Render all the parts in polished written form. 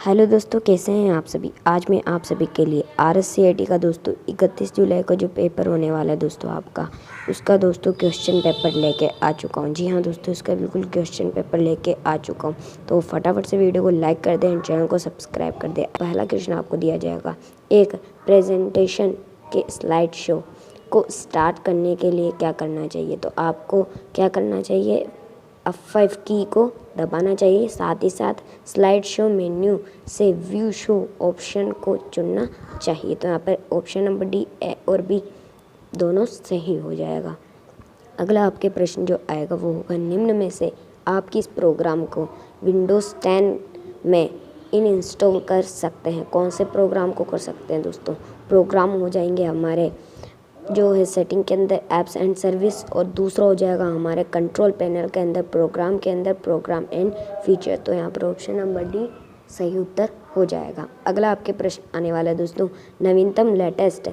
Hello दोस्तों, कैसे हैं आप सभी। आज मैं आप सभी के लिए RSCIT का दोस्तों 31 जुलाई को जो पेपर होने वाला है दोस्तों आपका, उसका दोस्तों क्वेश्चन पेपर लेके आ चुका हूं। जी हाँ दोस्तों, इसका बिल्कुल क्वेश्चन पेपर लेके आ चुका हूं। तो फटाफट से वीडियो को लाइक कर दें, चैनल को सब्सक्राइब कर दें। पहला क्वेश्चन आपको दिया जाएगा, एक प्रेजेंटेशन के स्लाइड शो को स्टार्ट करने के लिए क्या करना चाहिए। तो आपको क्या करना चाहिए, F5 की को दबाना चाहिए, साथ ही साथ स्लाइड शो मेन्यू से व्यू शो ऑप्शन को चुनना चाहिए। तो यहाँ पर ऑप्शन नंबर डी, ए और बी दोनों सही हो जाएगा। अगला आपके प्रश्न जो आएगा वो होगा, निम्न में से आप किस प्रोग्राम को विंडोज़ 10 में इंस्टॉल कर सकते हैं। कौन से प्रोग्राम को कर सकते हैं दोस्तों। प्रोग्राम हो जाएंगे हमारे जो है सेटिंग के अंदर ऐप्स एंड सर्विस, और दूसरा हो जाएगा हमारे कंट्रोल पैनल के अंदर प्रोग्राम के अंदर प्रोग्राम एंड फीचर। तो यहाँ पर ऑप्शन नंबर डी सही उत्तर हो जाएगा। अगला आपके प्रश्न आने वाला है दोस्तों, नवीनतम लेटेस्ट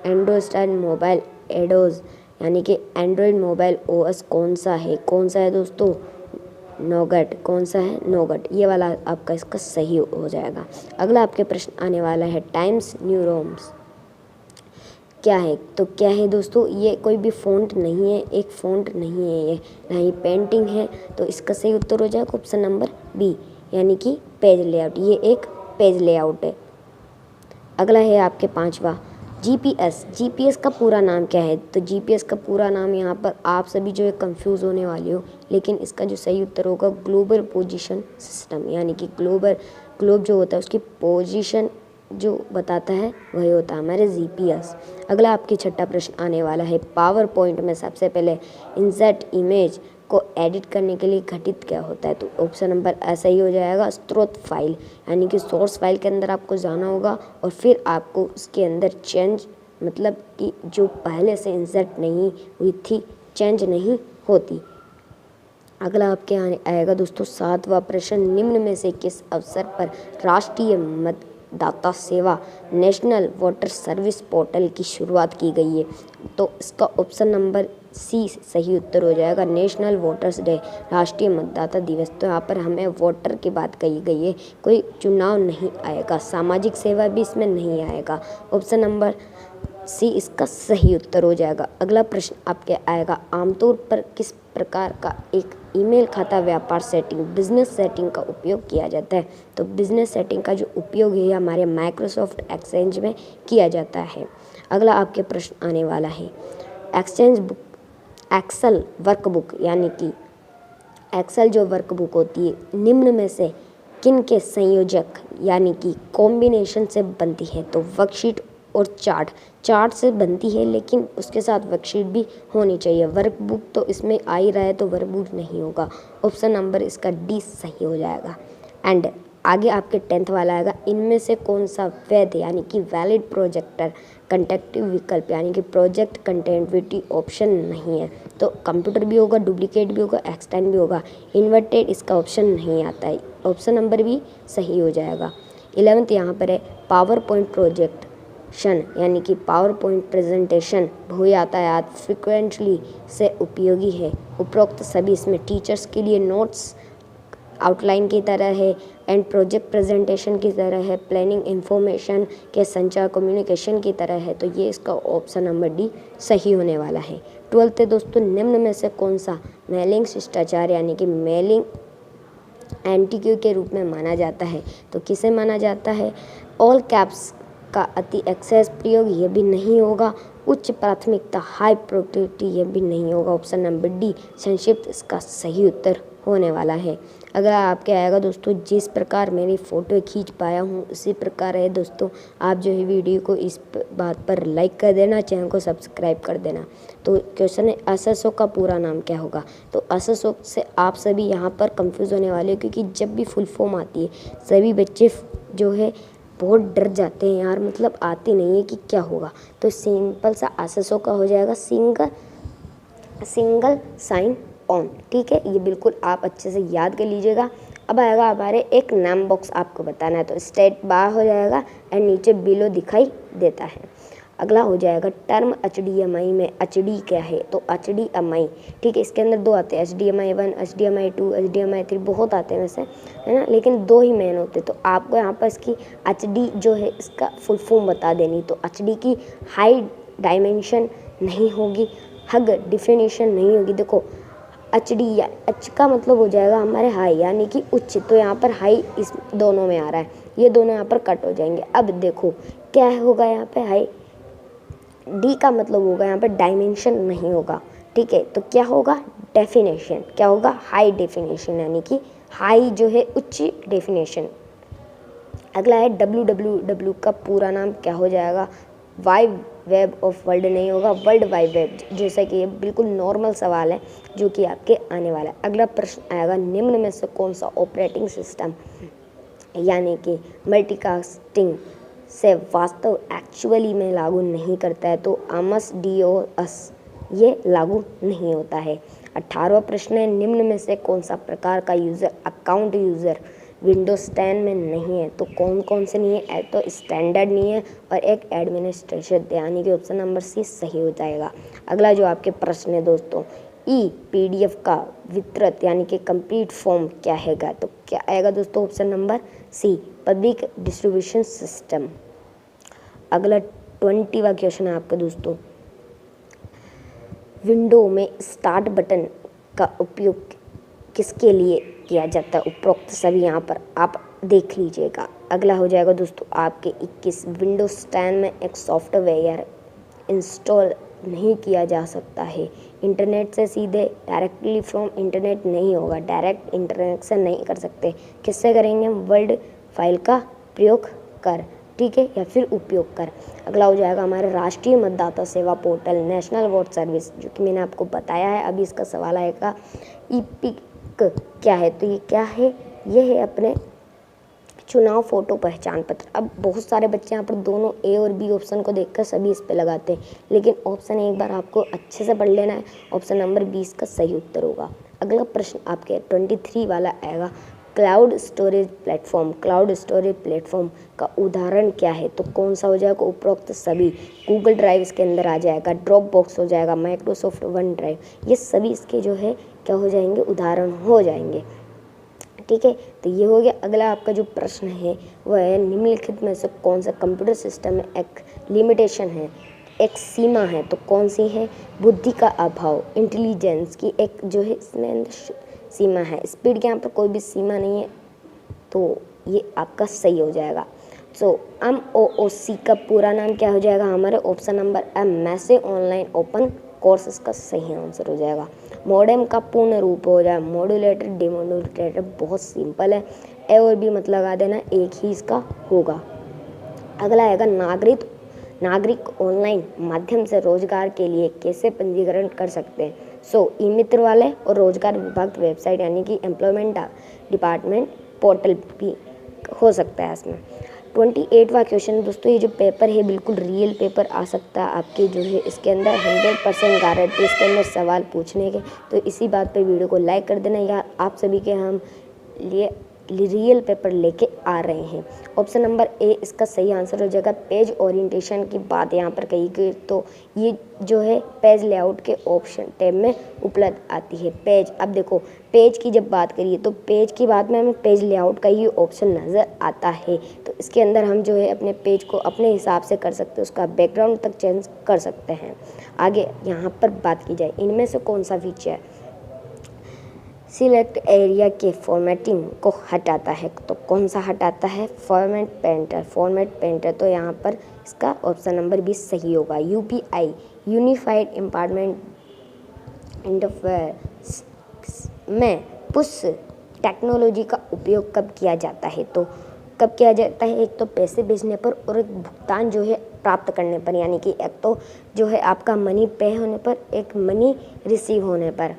एंड्रॉयड स्टाइल मोबाइल एडोज यानी कि एंड्रॉयड मोबाइल OS कौन सा है दोस्तों। नोगट। कौन सा है, नोगट। ये वाला आपका इसका सही हो जाएगा। अगला आपके प्रश्न आने वाला है, टाइम्स न्यू रोम्स क्या है। तो क्या है दोस्तों, ये कोई भी फ़ॉन्ट नहीं है, एक फ़ॉन्ट नहीं है ये, ना ही पेंटिंग है। तो इसका सही उत्तर हो जाएगा ऑप्शन नंबर बी यानी कि पेज लेआउट। ये एक पेज लेआउट है। अगला है आपके पांचवा, GPS का पूरा नाम क्या है। तो GPS का पूरा नाम यहाँ पर आप सभी जो है कंफ्यूज होने वाले हो, लेकिन इसका जो सही उत्तर होगा ग्लोबल पोजीशन सिस्टम, यानी कि ग्लोब जो होता है उसकी पोजीशन जो बताता है वही होता है हमारे GPS। अगला आपकी छठा प्रश्न आने वाला है, पावर पॉइंट में सबसे पहले इंसर्ट इमेज को एडिट करने के लिए घटित क्या होता है। तो ऑप्शन नंबर ऐसा ही हो जाएगा, स्रोत फाइल यानी कि सोर्स फाइल के अंदर आपको जाना होगा और फिर आपको उसके अंदर चेंज, मतलब कि जो पहले से इंसर्ट नहीं हुई थी, चेंज नहीं होती। अगला आपके आएगा दोस्तों सातवां प्रश्न, निम्न में से किस अवसर पर राष्ट्रीय मतदाता सेवा नेशनल वोटर सर्विस पोर्टल की शुरुआत की गई है। तो इसका ऑप्शन नंबर सी सही उत्तर हो जाएगा, नेशनल वोटर्स डे, राष्ट्रीय मतदाता दिवस। तो यहाँ पर हमें वोटर की बात कही गई है, कोई चुनाव नहीं आएगा, सामाजिक सेवा भी इसमें नहीं आएगा। ऑप्शन नंबर सी इसका सही उत्तर हो जाएगा। अगला प्रश्न आपके आएगा, आमतौर पर किस प्रकार का एक ईमेल खाता व्यापार सेटिंग बिजनेस सेटिंग का उपयोग किया जाता है। तो बिजनेस सेटिंग का जो उपयोग है हमारे माइक्रोसॉफ्ट एक्सचेंज में किया जाता है। अगला आपके प्रश्न आने वाला है, एक्सेल वर्कबुक यानी कि एक्सेल जो वर्कबुक होती है निम्न में से किन के संयोजक यानी कि कॉम्बिनेशन से बनती है। तो वर्कशीट और चार्ट से बनती है, लेकिन उसके साथ वर्कशीट भी होनी चाहिए। वर्कबुक तो इसमें आ ही रहा है तो वर्कबुक नहीं होगा। ऑप्शन नंबर इसका डी सही हो जाएगा। एंड आगे आपके 10th वाला आएगा, इनमें से कौन सा वैध यानी कि वैलिड प्रोजेक्टर कंटेक्टिव विकल्प यानी कि प्रोजेक्ट कंटेंटिविटी ऑप्शन नहीं है। तो कंप्यूटर भी होगा, डुप्लीकेट भी होगा, एक्सटेंड भी होगा। इन्वर्टेड इसका ऑप्शन नहीं आता है, ऑप्शन नंबर भी सही हो जाएगा। 11th यहाँ पर है, पावर पॉइंट प्रोजेक्ट यानी कि पावर पॉइंट प्रेजेंटेशन भू यातायात फ्रिक्वेंटली से उपयोगी है। उपरोक्त सभी इसमें टीचर्स के लिए नोट्स आउटलाइन की तरह है, एंड प्रोजेक्ट प्रेजेंटेशन की तरह है, प्लानिंग इंफॉर्मेशन के संचार कम्युनिकेशन की तरह है। तो ये इसका ऑप्शन नंबर डी सही होने वाला है। 12th है दोस्तों, निम्न में से कौन सा मेलिंग शिष्टाचार यानी कि मेलिंग एंटीक्यू के रूप में माना जाता है। तो किसे माना जाता है, ऑल कैप्स का अति एक्सेस प्रयोग ये भी नहीं होगा, उच्च प्राथमिकता हाई प्रायोरिटी ये भी नहीं होगा। ऑप्शन नंबर डी संक्षिप्त इसका सही उत्तर होने वाला है। अगर आपके आएगा दोस्तों, जिस प्रकार मेरी फ़ोटो खींच पाया हूँ उसी प्रकार है दोस्तों, आप जो है वीडियो को इस बात पर लाइक कर देना, चैनल को सब्सक्राइब कर देना। तो क्वेश्चन है, SSO का पूरा नाम क्या होगा। तो SSO से आप सभी यहाँ पर कंफ्यूज होने वाले हो, क्योंकि जब भी फुल फॉर्म आती है सभी बच्चे जो है बहुत डर जाते हैं यार, मतलब आती नहीं है कि क्या होगा। तो सिंपल सा SSO का हो जाएगा सिंगल साइन ऑन। ठीक है, ये बिल्कुल आप अच्छे से याद कर लीजिएगा। अब आएगा हमारे एक नाम बॉक्स आपको बताना है। तो स्टेट बार हो जाएगा एंड नीचे बिलो दिखाई देता है। अगला हो जाएगा टर्म HDMI में HD क्या है, तो HDMI, ठीक है, इसके अंदर दो आते हैं, HDMI 1, HDMI 2, HDMI 3, बहुत आते हैं वैसे, है ना, लेकिन दो ही मेन होते हैं। तो आपको यहाँ पर इसकी HD जो है इसका फुल फॉर्म बता देनी। तो HD की हाई डायमेंशन नहीं होगी, हग डिफिनेशन नहीं होगी। देखो HD या H का मतलब हो जाएगा हमारे हाई यानी कि उच्च, तो यहाँ पर हाई इस दोनों में आ रहा है, ये दोनों यहाँ पर कट हो जाएंगे। अब देखो क्या होगा यहाँ पे हाई, D का मतलब होगा यहाँ पर डायमेंशन नहीं होगा, ठीक है, तो क्या होगा डेफिनेशन, क्या होगा हाई डेफिनेशन यानी कि हाई जो है उच्च डेफिनेशन। अगला है WWW का पूरा नाम क्या हो जाएगा, वाइड वेब ऑफ वर्ल्ड नहीं होगा, वर्ल्ड वाइड वेब, जैसा कि ये बिल्कुल नॉर्मल सवाल है जो कि आपके आने वाला है। अगला प्रश्न आएगा निम्न में से कौन सा ऑपरेटिंग सिस्टम यानी कि मल्टीकास्टिंग से वास्तव एक्चुअली में लागू नहीं करता है, तो आमस DOS ये लागू नहीं होता है। 18वां प्रश्न है निम्न में से कौन सा प्रकार का यूज़र अकाउंट यूज़र विंडोज 10 में नहीं है, तो कौन कौन से नहीं है, एक तो स्टैंडर्ड नहीं है और एक एडमिनिस्ट्रेशन, यानी कि ऑप्शन नंबर C सही हो जाएगा। अगला जो आपके प्रश्न है दोस्तों, PDF का वितरित यानी कि कंप्लीट फॉर्म क्या हैगा, तो क्या आएगा दोस्तों option number C public distribution system. अगला 20वां क्वेश्चन है आपका दोस्तों, विंडो में स्टार्ट बटन का उपयोग किसके लिए किया जाता है, उपरोक्त सभी यहाँ पर आप देख लीजिएगा। अगला हो जाएगा दोस्तों आपके 21 विंडोज 10 में एक सॉफ्टवेयर इंस्टॉल नहीं किया जा सकता है इंटरनेट से सीधे, डायरेक्टली फ्रॉम इंटरनेट नहीं होगा, डायरेक्ट इंटरनेट से नहीं कर सकते, किससे करेंगे, वर्ड फाइल का प्रयोग कर, ठीक है, या फिर उपयोग कर। अगला हो जाएगा हमारे राष्ट्रीय मतदाता सेवा पोर्टल नेशनल वोट सर्विस, जो कि मैंने आपको बताया है, अभी इसका सवाल आएगा EPIC क्या है, तो ये क्या है, ये है अपने चुनाव फोटो पहचान पत्र। अब बहुत सारे बच्चे यहाँ पर दोनों A और B ऑप्शन को देखकर सभी इस पे लगाते हैं, लेकिन ऑप्शन एक बार आपको अच्छे से पढ़ लेना है, ऑप्शन नंबर 20 का सही उत्तर होगा। अगला प्रश्न आपके 23 वाला आएगा, cloud storage platform, cloud storage platform का उदाहरण क्या है, तो कौन सा हो जाएगा, उपरोक्त सभी, गूगल ड्राइव इसके अंदर आ जाएगा, ड्रॉप बॉक्स हो जाएगा, माइक्रोसॉफ्ट वन ड्राइव, ये सभी इसके जो है क्या हो जाएंगे, उदाहरण हो जाएंगे, ठीक है। तो ये हो गया। अगला आपका जो प्रश्न है वह है निम्नलिखित में से कौन सा कंप्यूटर सिस्टम में एक लिमिटेशन है, एक सीमा है, तो कौन सी है, बुद्धि का अभाव, इंटेलिजेंस की एक जो है इसमें अंदर सीमा है, स्पीड के यहाँ पर कोई भी सीमा नहीं है, तो ये आपका सही हो जाएगा। सो MOOC का पूरा नाम क्या हो जाएगा हमारे option number M message online open course, इसका सही आंसर हो जाएगा। मॉडेम का पूर्ण रूप हो जाए मॉड्यूलेटर डिमोड्यूलेटर, बहुत सिंपल है, A और B मत लगा देना, एक ही इसका होगा। अगला आएगा नागरिक ऑनलाइन माध्यम से रोजगार के लिए कैसे पंजीकरण कर सकते हैं, ई मित्र वाले और रोजगार विभाग वेबसाइट यानी कि एम्प्लॉयमेंट डिपार्टमेंट पोर्टल भी हो सकता है इसमें। 28वां क्वेश्चन दोस्तों, ये जो पेपर है बिल्कुल रियल पेपर आ सकता है आपके जो है इसके अंदर 100% गारंटी इसके अंदर सवाल पूछने के, तो इसी बात पे वीडियो को लाइक कर देना यार, आप सभी के हम लिए रियल पेपर लेके आ रहे हैं। ऑप्शन नंबर A इसका सही आंसर हो जाएगा। पेज ओरिएंटेशन की बात यहाँ पर कही गई, तो ये जो है पेज लेआउट के ऑप्शन टैब में उपलब्ध आती है पेज। अब देखो पेज की जब बात करिए तो पेज की बात में हमें पेज लेआउट का ही ऑप्शन नज़र आता है, तो इसके अंदर हम जो है अपने पेज को अपने हिसाब से कर सकते हैं, उसका बैकग्राउंड तक चेंज कर सकते हैं। आगे यहाँ पर बात की जाए इनमें से कौन सा फीचर सिलेक्ट एरिया के फॉर्मेटिंग को हटाता है, तो कौन सा हटाता है, फॉर्मेट पेंटर, तो यहाँ पर इसका ऑप्शन नंबर 20 सही होगा। UPI यूनिफाइड इंपार्टमेंट इंटरफेस में पुश टेक्नोलॉजी का उपयोग कब किया जाता है, तो कब किया जाता है, एक तो पैसे भेजने पर और एक भुगतान जो है प्राप्त करने पर, यानी कि एक तो जो है आपका मनी पे होने पर, एक मनी रिसीव होने पर।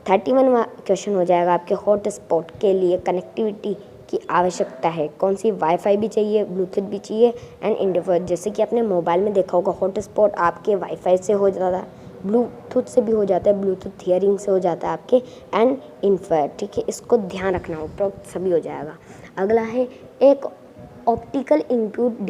31वां क्वेश्चन हो जाएगा आपके हॉटस्पॉट के लिए कनेक्टिविटी की आवश्यकता है, कौन सी, वाईफाई भी चाहिए, ब्लूटूथ भी चाहिए एंड इंटरनेट, जैसे कि आपने मोबाइल में देखा होगा हॉटस्पॉट आपके वाईफाई से हो जाता है, ब्लूटूथ से भी हो जाता है, ब्लूटूथ हियरिंग से हो जाता है आपके एंड इन्फर, ठीक है, इसको ध्यान रखना, उपरोक्त सभी हो जाएगा। अगला है एक ऑप्टिकल इनपुट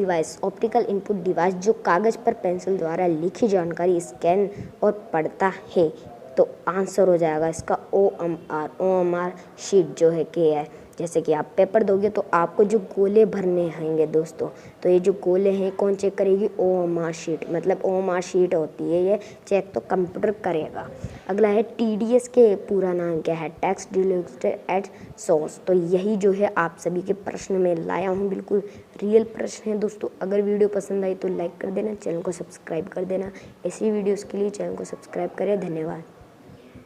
डिवाइस जो कागज़ पर पेंसिल द्वारा लिखी जानकारी स्कैन और पढ़ता है। तो आंसर हो जाएगा इसका OMR शीट जो है के है। जैसे कि आप पेपर दोगे तो आपको जो गोले भरने होंगे दोस्तों, तो ये जो गोले हैं कौन चेक करेगी? OMR sheet. मतलब OMR शीट होती है, ये चेक तो कंप्यूटर करेगा। अगला है TDS के पूरा नाम क्या है? Tax deducted at source. तो यही जो है आप सभी के प्रश्न में लाया हूँ, बिल्कुल रियल प्रश्न है दोस्तों। अगर वीडियो पसंद आई तो लाइक कर देना, चैनल को सब्सक्राइब कर देना। ऐसी वीडियोज़ के लिए चैनल को सब्सक्राइब करें। धन्यवाद।